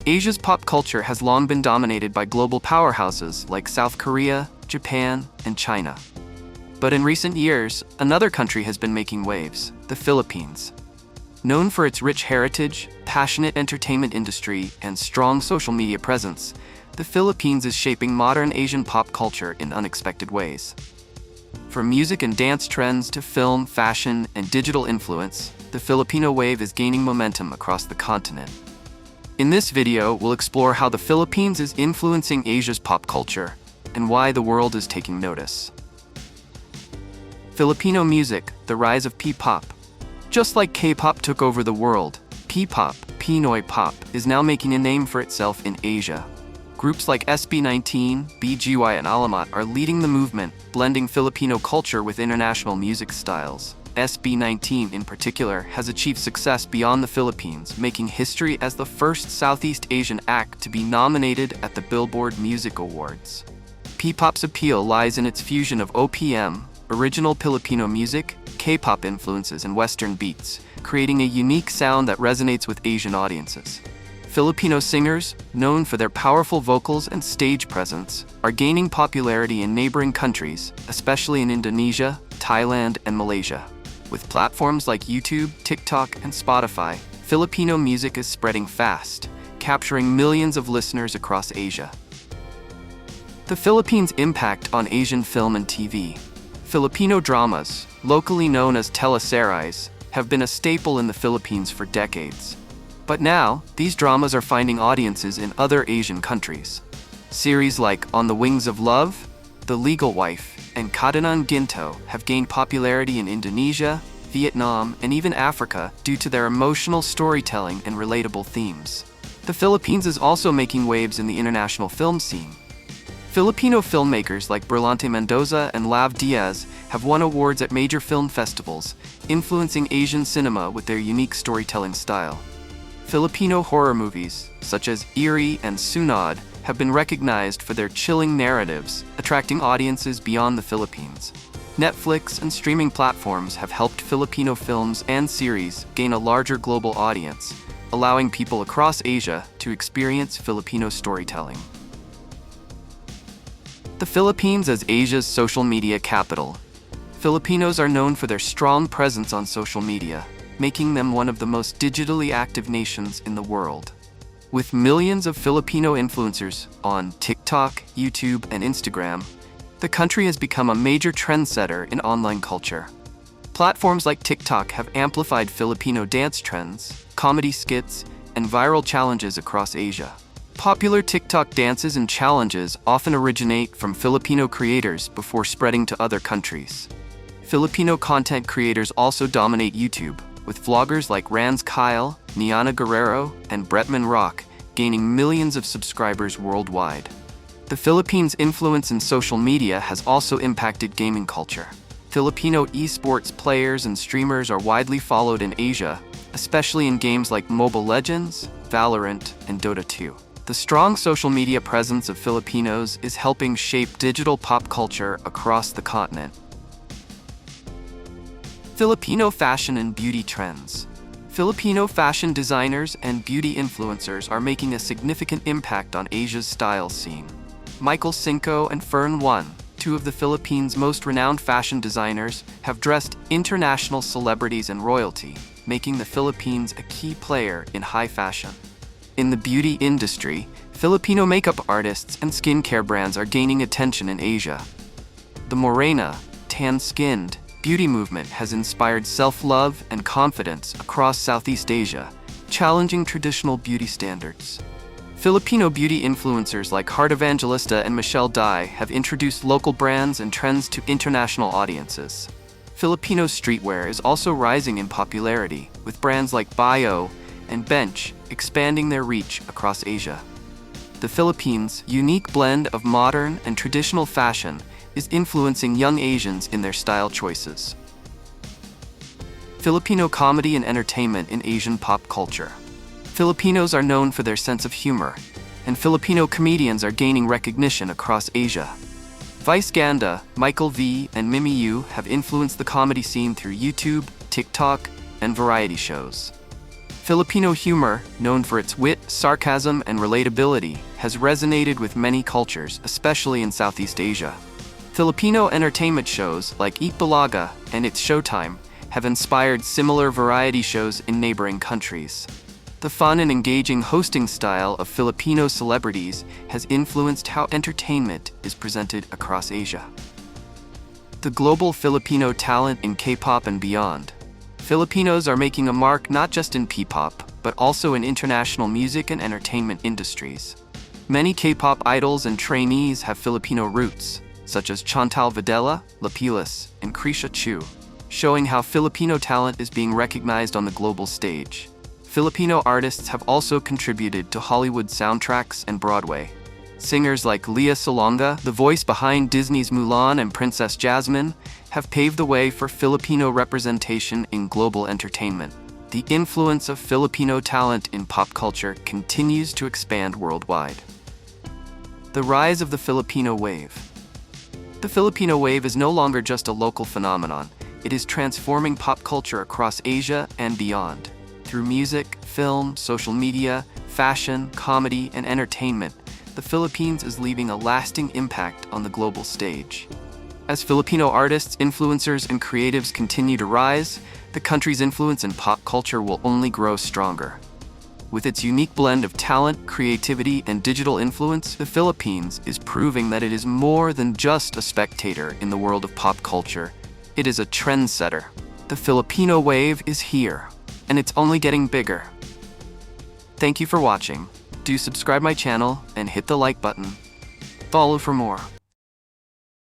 Asia's pop culture has long been dominated by global powerhouses like South Korea, Japan, and China. But in recent years, another country has been making waves, the Philippines. Known for its rich heritage, passionate entertainment industry, and strong social media presence, the Philippines is shaping modern Asian pop culture in unexpected ways. From music and dance trends to film, fashion, and digital influence, the Filipino Wave is gaining momentum across the continent. In this video, we'll explore how the Philippines is influencing Asia's pop culture and why the world is taking notice. Filipino music, the rise of P-pop. Just like K-pop took over the world, P-pop, Pinoy pop, is now making a name for itself in Asia. Groups like SB19, BGYO, and Alamat are leading the movement, blending Filipino culture with international music styles. SB19 in particular has achieved success beyond the Philippines, making history as the first Southeast Asian act to be nominated at the Billboard Music Awards. P-pop's appeal lies in its fusion of OPM, original Filipino music, K-pop influences, and Western beats, creating a unique sound that resonates with Asian audiences. Filipino singers, known for their powerful vocals and stage presence, are gaining popularity in neighboring countries, especially in Indonesia, Thailand, and Malaysia. With platforms like YouTube, TikTok, and Spotify, Filipino music is spreading fast, capturing millions of listeners across Asia. The Philippines' impact on Asian film and TV. Filipino dramas, locally known as Teleseryes, have been a staple in the Philippines for decades. But now, these dramas are finding audiences in other Asian countries. Series like On the Wings of Love, The Legal Wife, and Kadanang Ginto have gained popularity in Indonesia, Vietnam, and even Africa due to their emotional storytelling and relatable themes. The Philippines is also making waves in the international film scene. Filipino filmmakers like Berlante Mendoza and Lav Diaz have won awards at major film festivals, influencing Asian cinema with their unique storytelling style. Filipino horror movies, such as Eerie and Sunod, have been recognized for their chilling narratives, attracting audiences beyond the Philippines. Netflix and streaming platforms have helped Filipino films and series gain a larger global audience, allowing people across Asia to experience Filipino storytelling. The Philippines as Asia's social media capital. Filipinos are known for their strong presence on social media, making them one of the most digitally active nations in the world. With millions of Filipino influencers on TikTok, YouTube, and Instagram, the country has become a major trendsetter in online culture. Platforms like TikTok have amplified Filipino dance trends, comedy skits, and viral challenges across Asia. Popular TikTok dances and challenges often originate from Filipino creators before spreading to other countries. Filipino content creators also dominate YouTube, with vloggers like Rans Kyle, Niana Guerrero, and Bretman Rock gaining millions of subscribers worldwide. The Philippines' influence in social media has also impacted gaming culture. Filipino esports players and streamers are widely followed in Asia, especially in games like Mobile Legends, Valorant, and Dota 2. The strong social media presence of Filipinos is helping shape digital pop culture across the continent. Filipino fashion and beauty trends. Filipino fashion designers and beauty influencers are making a significant impact on Asia's style scene. Michael Cinco and Fern One, two of the Philippines' most renowned fashion designers, have dressed international celebrities and royalty, making the Philippines a key player in high fashion. In the beauty industry, Filipino makeup artists and skincare brands are gaining attention in Asia. The Morena, tan-skinned, beauty movement has inspired self-love and confidence across Southeast Asia, challenging traditional beauty standards. Filipino beauty influencers like Heart Evangelista and Michelle Dai have introduced local brands and trends to international audiences. Filipino streetwear is also rising in popularity, with brands like BGYO and Bench expanding their reach across Asia. The Philippines' unique blend of modern and traditional fashion is influencing young Asians in their style choices. Filipino comedy and entertainment in Asian pop culture. Filipinos are known for their sense of humor, and Filipino comedians are gaining recognition across Asia. Vice Ganda, Michael V, and Mimi Yu have influenced the comedy scene through YouTube, TikTok, and variety shows. Filipino humor, known for its wit, sarcasm, and relatability, has resonated with many cultures, especially in Southeast Asia. Filipino entertainment shows like Eat Bulaga and It's Showtime have inspired similar variety shows in neighboring countries. The fun and engaging hosting style of Filipino celebrities has influenced how entertainment is presented across Asia. The global Filipino talent in K-pop and beyond. Filipinos are making a mark not just in P-pop, but also in international music and entertainment industries. Many K-pop idols and trainees have Filipino roots, such as Chantal Videla, Lapilas, and Krisha Chu, showing how Filipino talent is being recognized on the global stage. Filipino artists have also contributed to Hollywood soundtracks and Broadway. Singers like Lea Salonga, the voice behind Disney's Mulan and Princess Jasmine, have paved the way for Filipino representation in global entertainment. The influence of Filipino talent in pop culture continues to expand worldwide. The rise of the Filipino Wave. The Filipino Wave is no longer just a local phenomenon. It is transforming pop culture across Asia and beyond. Through music, film, social media, fashion, comedy, and entertainment, the Philippines is leaving a lasting impact on the global stage. As Filipino artists, influencers, and creatives continue to rise, the country's influence in pop culture will only grow stronger. With its unique blend of talent, creativity, and digital influence, the Philippines is proving that it is more than just a spectator in the world of pop culture. It is a trendsetter. The Filipino Wave is here, and it's only getting bigger. Thank you for watching. Do subscribe my channel and hit the like button. Follow for more.